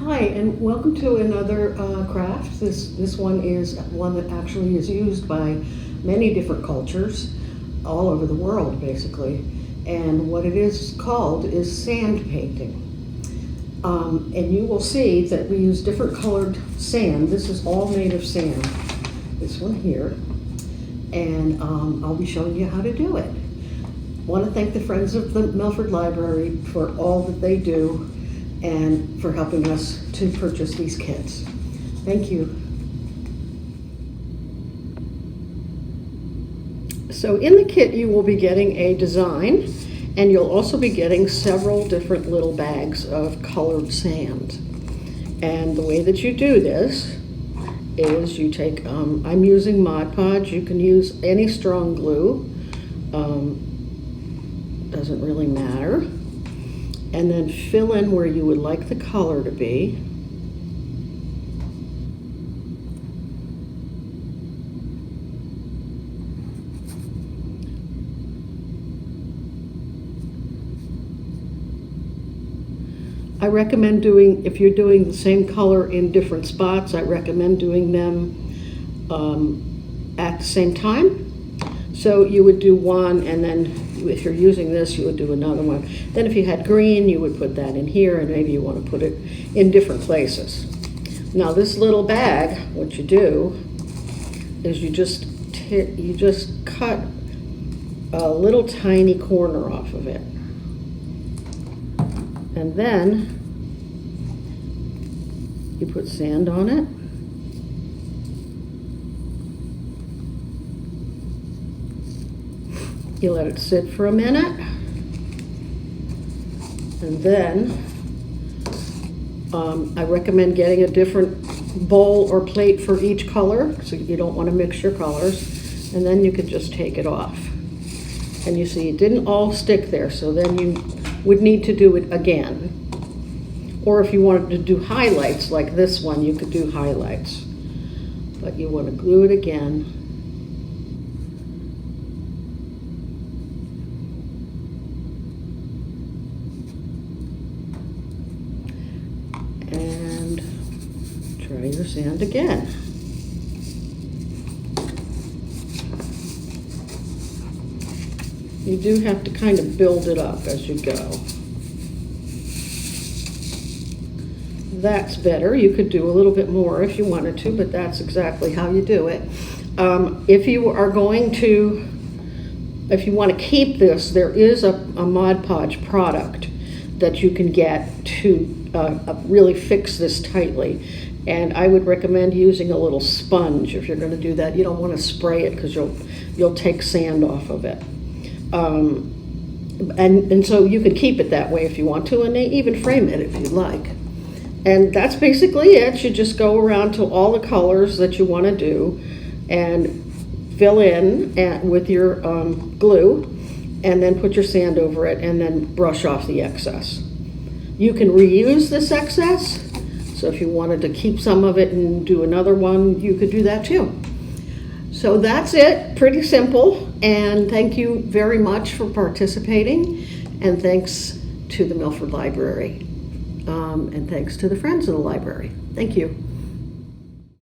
Hi, and welcome to another craft. This one is one that actually is used by many different cultures all over the world, basically. And what it is called is sand painting. And you will see that we use different colored sand. This is all made of sand. This one here. And I'll be showing you how to do it. I want to thank the Friends of the Milford Library for all that they do and for helping us to purchase these kits. Thank you. So in the kit you will be getting a design, and you'll also be getting several different little bags of colored sand. And the way that you do this is you take, I'm using Mod Podge. You can use any strong glue, doesn't really matter. And then fill in where you would like the color to be. I recommend doing, if you're doing the same color in different spots, I recommend doing them at the same time. So you would do one, and then if you're using this, you would do another one. Then if you had green, you would put that in here, and maybe you want to put it in different places. Now this little bag, what you do is you just cut a little tiny corner off of it. And then you put sand on it. You let it sit for a minute, and then I recommend getting a different bowl or plate for each color, so you don't want to mix your colors, and then you can just take it off. And you see it didn't all stick there, so then you would need to do it again. Or if you wanted to do highlights like this one, you could do highlights. But you want to glue it again. And try your sand again. You do have to kind of build it up as you go. That's better. You could do a little bit more if you wanted to, but that's exactly how you do it. If you are going to, if you want to keep this, there is a Mod Podge product that you can get to really fix this tightly. And I would recommend using a little sponge if you're going to do that. You don't want to spray it because you'll take sand off of it. And so you can keep it that way if you want to, and even frame it if you like. And that's basically it. You just go around to all the colors that you want to do and fill in with your glue, and then put your sand over it, and then brush off the excess. You can reuse this excess, so if you wanted to keep some of it and do another one, you could do that too. So that's it, pretty simple, and thank you very much for participating, and thanks to the Milford Library, and thanks to the Friends of the Library. Thank you.